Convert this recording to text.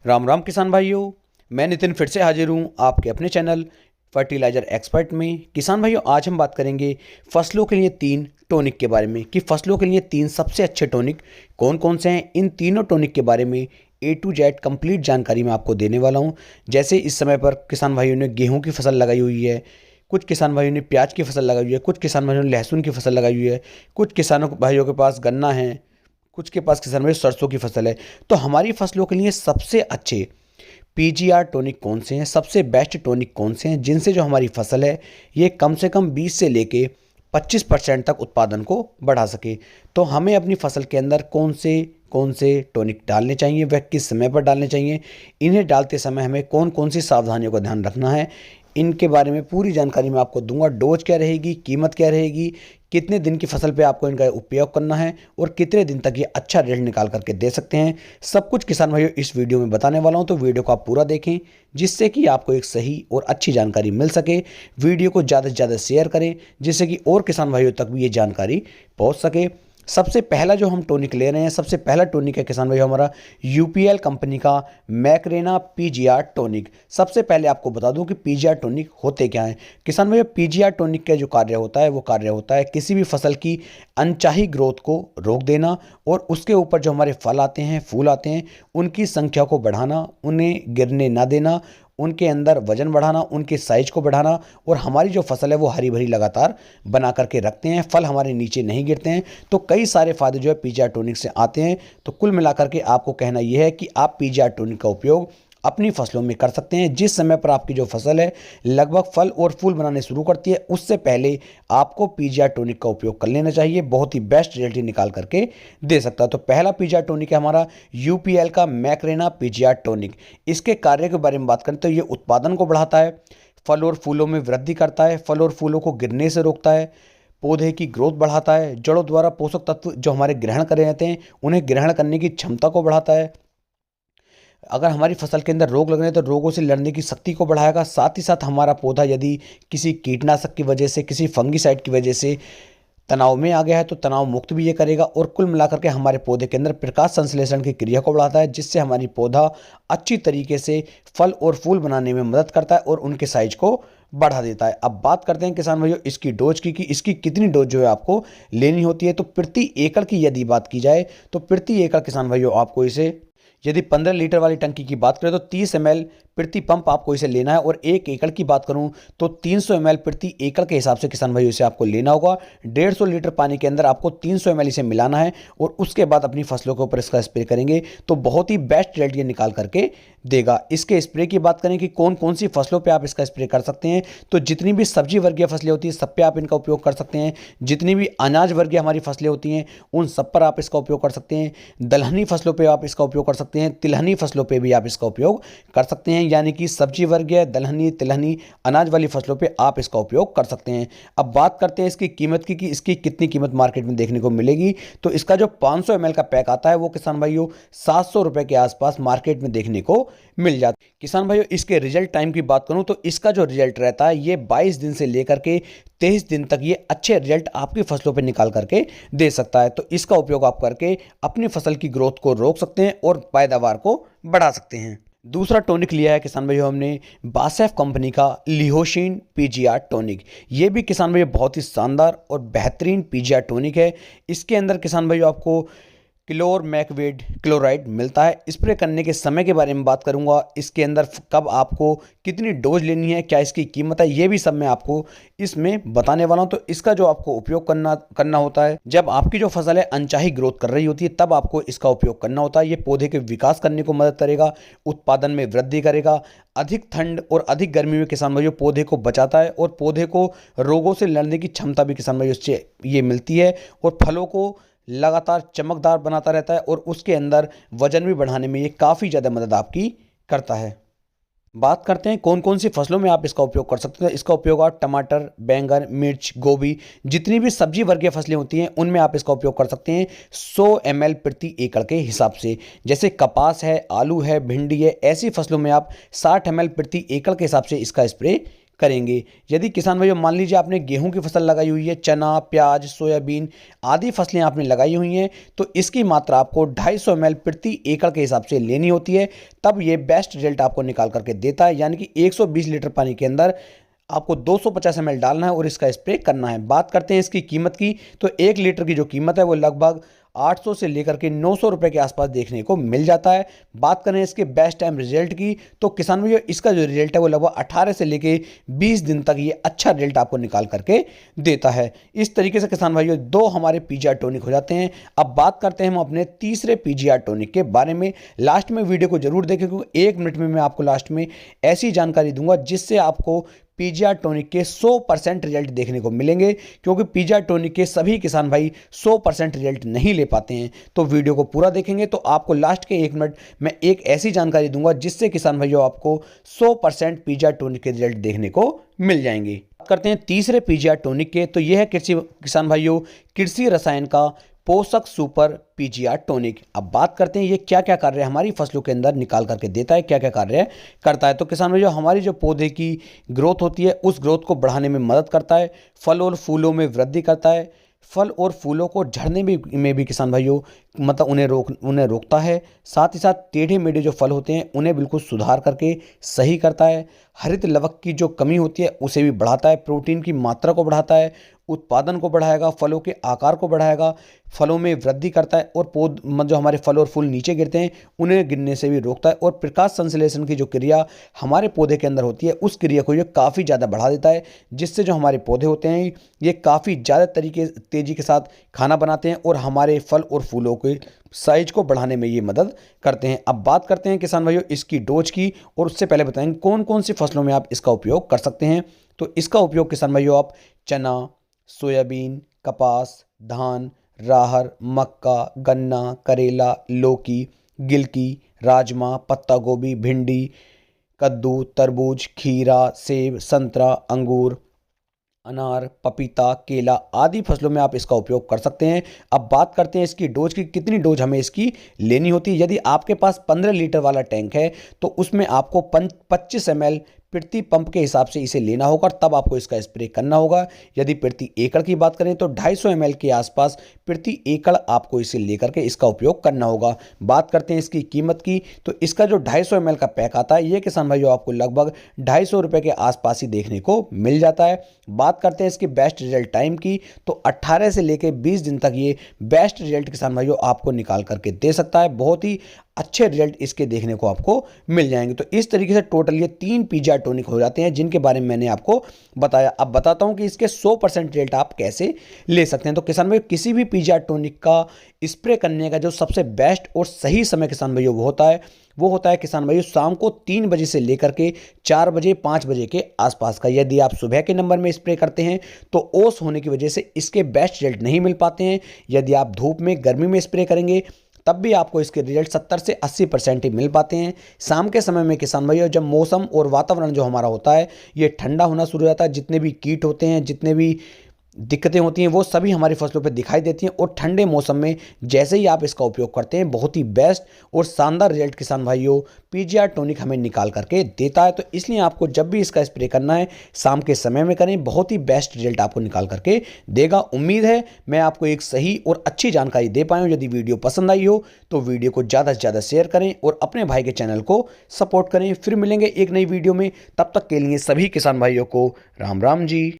राम राम किसान भाइयों, मैं नितिन फिर से हाजिर हूँ आपके अपने चैनल फर्टिलाइजर एक्सपर्ट में। किसान भाइयों, आज हम बात करेंगे फसलों के लिए 3 टॉनिक के बारे में कि फसलों के लिए 3 सबसे अच्छे टॉनिक कौन कौन से हैं। इन तीनों टॉनिक के बारे में A to Z कंप्लीट जानकारी मैं आपको देने वाला हूँ। जैसे इस समय पर किसान भाइयों ने गेहूँ की फसल लगाई हुई है, कुछ किसान भाइयों ने प्याज की फसल लगाई हुई है, कुछ किसान भाइयों ने लहसुन की फसल लगाई हुई है, कुछ किसानों भाइयों के पास गन्ना है, कुछ के पास किसान भाई सरसों की फसल है। तो हमारी फसलों के लिए सबसे अच्छे पीजीआर टॉनिक कौन से हैं, सबसे बेस्ट टॉनिक कौन से हैं, जिनसे जो हमारी फसल है ये कम से कम 20 से लेके 25% तक उत्पादन को बढ़ा सके। तो हमें अपनी फसल के अंदर कौन से टॉनिक डालने चाहिए, वह किस समय पर डालने चाहिए, इन्हें डालते समय हमें कौन कौन सी सावधानियों का ध्यान रखना है, इनके बारे में पूरी जानकारी मैं आपको दूंगा। डोज क्या रहेगी, कीमत क्या रहेगी, कितने दिन की फसल पे आपको इनका उपयोग करना है और कितने दिन तक ये अच्छा रिजल्ट निकाल करके दे सकते हैं, सब कुछ किसान भाइयों इस वीडियो में बताने वाला हूं। तो वीडियो को आप पूरा देखें जिससे कि आपको एक सही और अच्छी जानकारी मिल सके। वीडियो को ज़्यादा से ज़्यादा शेयर करें जिससे कि और किसान भाइयों तक भी ये जानकारी पहुँच सके। सबसे पहला जो हम टॉनिक ले रहे हैं, सबसे पहला टॉनिक है किसान भाई हमारा यूपीएल कंपनी का मैक्रेना पीजीआर टॉनिक। सबसे पहले आपको बता दूं कि पीजीआर टॉनिक होते क्या हैं। किसान भाई, पीजीआर टॉनिक का जो कार्य होता है वो कार्य होता है किसी भी फसल की अनचाही ग्रोथ को रोक देना और उसके ऊपर जो हमारे फल आते हैं, फूल आते हैं, उनकी संख्या को बढ़ाना, उन्हें गिरने ना देना, उनके अंदर वजन बढ़ाना, उनके साइज को बढ़ाना और हमारी जो फसल है वो हरी भरी लगातार बना करके रखते हैं, फल हमारे नीचे नहीं गिरते हैं। तो कई सारे फायदे जो है पीजीआर टॉनिक से आते हैं। तो कुल मिलाकर के आपको कहना यह है कि आप पीजीआर टॉनिक का उपयोग अपनी फसलों में कर सकते हैं। जिस समय पर आपकी जो फसल है लगभग फल और फूल बनाने शुरू करती है, उससे पहले आपको पीजीआर टॉनिक का उपयोग कर लेना चाहिए। बहुत ही बेस्ट रिजल्ट निकाल करके दे सकता है। तो पहला पीजीआर टॉनिक है हमारा यूपीएल का मैक्रेना पीजीआर टॉनिक। इसके कार्य के बारे में बात करें तो ये उत्पादन को बढ़ाता है, फल और फूलों में वृद्धि करता है, फल और फूलों को गिरने से रोकता है, पौधे की ग्रोथ बढ़ाता है, जड़ों द्वारा पोषक तत्व जो हमारे ग्रहण करे जाते हैं उन्हें ग्रहण करने की क्षमता को बढ़ाता है। अगर हमारी फसल के अंदर रोग लग रहे हैं तो रोगों से लड़ने की शक्ति को बढ़ाएगा। साथ ही साथ हमारा पौधा यदि किसी कीटनाशक की वजह से, किसी फंगीसाइड की वजह से तनाव में आ गया है तो तनाव मुक्त भी ये करेगा और कुल मिलाकर के हमारे पौधे के अंदर प्रकाश संश्लेषण की क्रिया को बढ़ाता है, जिससे हमारी पौधा अच्छी तरीके से फल और फूल बनाने में मदद करता है और उनके साइज को बढ़ा देता है। अब बात करते हैं किसान भाइयों इसकी डोज की कि इसकी कितनी डोज जो है आपको लेनी होती है। तो प्रति एकड़ की यदि बात की जाए तो प्रति एकड़ किसान भाइयों आपको इसे, यदि 15 लीटर वाली टंकी की बात करें तो 30 ml प्रति पंप आपको इसे लेना है और 1 एकड़ की बात करूं तो 300 ml प्रति एकड़ के हिसाब से किसान भाइयों इसे आपको लेना होगा। 150 लीटर पानी के अंदर आपको 300 ml इसे मिलाना है और उसके बाद अपनी फसलों के ऊपर इसका स्प्रे करेंगे तो बहुत ही बेस्ट रिजल्ट ये निकाल करके देगा। इसके स्प्रे की बात करें कि कौन कौन सी फसलों पर आप इसका स्प्रे कर सकते हैं, तो जितनी भी सब्जी वर्गीय फसलें होती हैं सब पे आप इनका उपयोग कर सकते हैं। जितनी भी अनाज वर्गीय हमारी फसलें होती हैं उन सब पर आप इसका उपयोग कर सकते हैं। दलहनी फसलों पर आप इसका उपयोग कर सकते हैं, तिलहनी फसलों पर भी आप इसका उपयोग कर सकते हैं। यानी कि सब्जी वर्गीय, दलहनी, तिलहनी, अनाज वाली फसलों पे आप इसका उपयोग कर सकते हैं। अब बात करते हैं इसकी कीमत की कि इसकी कितनी कीमत मार्केट में देखने को मिलेगी। तो इसका जो 500 ml का पैक आता है वो किसान भाइयों 700 रुपए के आसपास मार्केट में देखने को मिल जाता है। किसान भाइयों इसके रिजल्ट टाइम की बात करूं तो इसका जो रिजल्ट रहता है ये 22 दिन से लेकर के 23 दिन तक ये अच्छे रिजल्ट आपकी फसलों पे निकाल करके दे सकता है। तो इसका उपयोग आप करके अपनी फसल की ग्रोथ को रोक सकते हैं और पैदावार को बढ़ा सकते हैं। दूसरा टॉनिक लिया है किसान भाइयों हमने बासेफ कंपनी का लिहोशिन पीजीआर टॉनिक। ये भी किसान भाइयों बहुत ही शानदार और बेहतरीन पीजीआर टॉनिक है। इसके अंदर किसान भाइयों आपको क्लोरमैक्वेड क्लोराइड मिलता है। स्प्रे करने के समय के बारे में बात करूंगा, इसके अंदर कब आपको कितनी डोज लेनी है, क्या इसकी कीमत है, ये भी सब मैं आपको इसमें बताने वाला हूं। तो इसका जो आपको उपयोग करना होता है जब आपकी जो फसल है अनचाही ग्रोथ कर रही होती है तब आपको इसका उपयोग करना होता है। ये पौधे के विकास करने को मदद करेगा, उत्पादन में वृद्धि करेगा, अधिक ठंड और अधिक गर्मी में किसान भाइयों पौधे को बचाता है और पौधे को रोगों से लड़ने की क्षमता भी किसान भाइयों से ये मिलती है और फलों को लगातार चमकदार बनाता रहता है और उसके अंदर वजन भी बढ़ाने में ये काफ़ी ज़्यादा मदद आपकी करता है। बात करते हैं कौन कौन सी फसलों में आप इसका उपयोग कर सकते हैं। इसका उपयोग आप टमाटर, बैंगन, मिर्च, गोभी, जितनी भी सब्जी वर्गीय फसलें होती हैं उनमें आप इसका उपयोग कर सकते हैं 100 ml प्रति एकड़ के हिसाब से। जैसे कपास है, आलू है, भिंडी है, ऐसी फसलों में आप 60 ml प्रति एकड़ के हिसाब से इसका स्प्रे करेंगे। यदि किसान भाइयों मान लीजिए आपने गेहूं की फसल लगाई हुई है, चना, प्याज, सोयाबीन आदि फसलें आपने लगाई हुई हैं, तो इसकी मात्रा आपको 250 ml प्रति एकड़ के हिसाब से लेनी होती है, तब ये बेस्ट रिजल्ट आपको निकाल करके देता है। यानी कि 120 लीटर पानी के अंदर आपको 250 ml डालना है और इसका स्प्रे करना है। बात करते हैं इसकी कीमत की, तो 1 लीटर की जो कीमत है वो लगभग 800 से लेकर के 900 रुपए के आसपास देखने को मिल जाता है। बात करें इसके बेस्ट टाइम रिजल्ट की, तो किसान भैया इसका जो रिजल्ट है वो लगभग 18 से लेके 20 दिन तक ये अच्छा रिजल्ट आपको निकाल करके देता है। इस तरीके से किसान भाइयों 2 हमारे पीजीआर टॉनिक हो जाते हैं। अब बात करते हैं हम अपने तीसरे पीजीआर टॉनिक के बारे में। लास्ट में वीडियो को जरूर देखें, क्योंकि 1 मिनट में मैं आपको लास्ट में ऐसी जानकारी दूंगा जिससे आपको पीजीआर टॉनिक के 100% रिजल्ट देखने को मिलेंगे, क्योंकि पीजीआर टॉनिक के सभी किसान भाई 100% रिजल्ट नहीं ले पाते हैं। तो वीडियो को पूरा देखेंगे तो आपको लास्ट के 1 मिनट में एक ऐसी जानकारी दूंगा जिससे किसान भाइयों आपको 100% पीजीआर टॉनिक के रिजल्ट देखने को मिल जाएंगे। बात करते हैं तीसरे पीजीआर टॉनिक के, तो यह है किसान भाइयों कृषि रसायन का पोषक सुपर पीजीआर टॉनिक। अब बात करते हैं ये क्या क्या कार्य हमारी फसलों के अंदर निकाल करके देता है, क्या क्या कार्य करता है। तो किसान भाइयों हमारी जो पौधे की ग्रोथ होती है उस ग्रोथ को बढ़ाने में मदद करता है, फल और फूलों में वृद्धि करता है, फल और फूलों को झड़ने में भी किसान भाइयों मतलब उन्हें रोकता है। साथ ही साथ टेढ़े मेढ़े जो फल होते हैं उन्हें बिल्कुल सुधार करके सही करता है। हरित लवक की जो कमी होती है उसे भी बढ़ाता है, प्रोटीन की मात्रा को बढ़ाता है, उत्पादन को बढ़ाएगा, फलों के आकार को बढ़ाएगा, फलों में वृद्धि करता है और जो हमारे फल और फूल नीचे गिरते हैं उन्हें गिरने से भी रोकता है। और प्रकाश संश्लेषण की जो क्रिया हमारे पौधे के अंदर होती है उस क्रिया को ये काफ़ी ज़्यादा बढ़ा देता है, जिससे जो हमारे पौधे होते हैं ये काफ़ी ज़्यादा तेज़ी के साथ खाना बनाते हैं और हमारे फल और फूलों के साइज को बढ़ाने में ये मदद करते हैं। अब बात करते हैं किसान भाइयों इसकी डोज की, और उससे पहले बताएंगे कौन कौन सी फसलों में आप इसका उपयोग कर सकते हैं। तो इसका उपयोग किसान भाइयों आप चना, सोयाबीन, कपास, धान, राहर, मक्का, गन्ना, करेला, लौकी, गिलकी, राजमा, पत्ता गोभी, भिंडी, कद्दू, तरबूज, खीरा, सेब, संतरा, अंगूर, अनार, पपीता, केला आदि फसलों में आप इसका उपयोग कर सकते हैं। अब बात करते हैं इसकी डोज की, कितनी डोज हमें इसकी लेनी होती है। यदि आपके पास 15 लीटर वाला टैंक है तो उसमें आपको 25 ml प्रति पंप के हिसाब से इसे लेना होगा, तब आपको इसका स्प्रे करना होगा। यदि प्रति एकड़ की बात करें तो 250 ml के आसपास प्रति एकड़ आपको इसे लेकर के इसका उपयोग करना होगा। बात करते हैं इसकी कीमत की, तो इसका जो 250 ml का पैक आता है ये किसान भाइयों आपको लगभग 250 रुपये के आसपास ही देखने को मिल जाता है। बात करते हैं इसकी बेस्ट रिजल्ट टाइम की, तो 18 से लेकर 20 दिन तक ये बेस्ट रिजल्ट किसान भाइयों आपको निकाल करके दे सकता है। बहुत ही अच्छे रिजल्ट इसके देखने को आपको मिल जाएंगे। तो इस तरीके से टोटल ये 3 पीजीआर टॉनिक हो जाते हैं जिनके बारे में मैंने आपको बताया। अब बताता हूं कि इसके 100% रिजल्ट आप कैसे ले सकते हैं। तो किसान भाइयों किसी भी पीजीआर टॉनिक का स्प्रे करने का जो सबसे बेस्ट और सही समय किसान भाइयों वो होता है किसान भाइयों शाम को 3 बजे से लेकर के 4 बजे 5 बजे के आसपास का। यदि आप सुबह के नंबर में स्प्रे करते हैं तो ओस होने की वजह से इसके बेस्ट रिजल्ट नहीं मिल पाते हैं। यदि आप धूप में गर्मी में स्प्रे करेंगे तब भी आपको इसके रिजल्ट 70 से 80% ही मिल पाते हैं। शाम के समय में किसान भाइयों जब मौसम और वातावरण जो हमारा होता है ये ठंडा होना शुरू हो जाता है, जितने भी कीट होते हैं, जितने भी दिक्कतें होती हैं वो सभी हमारी फसलों पे दिखाई देती हैं। और ठंडे मौसम में जैसे ही आप इसका उपयोग करते हैं बहुत ही बेस्ट और शानदार रिजल्ट किसान भाइयों पीजीआर टॉनिक हमें निकाल करके देता है। तो इसलिए आपको जब भी इसका स्प्रे करना है शाम के समय में करें, बहुत ही बेस्ट रिजल्ट आपको निकाल करके देगा। उम्मीद है मैं आपको एक सही और अच्छी जानकारी दे पाया हूँ। यदि वीडियो पसंद आई हो तो वीडियो को ज़्यादा से ज़्यादा शेयर करें और अपने भाई के चैनल को सपोर्ट करें। फिर मिलेंगे एक नई वीडियो में, तब तक के लिए सभी किसान भाइयों को राम राम जी।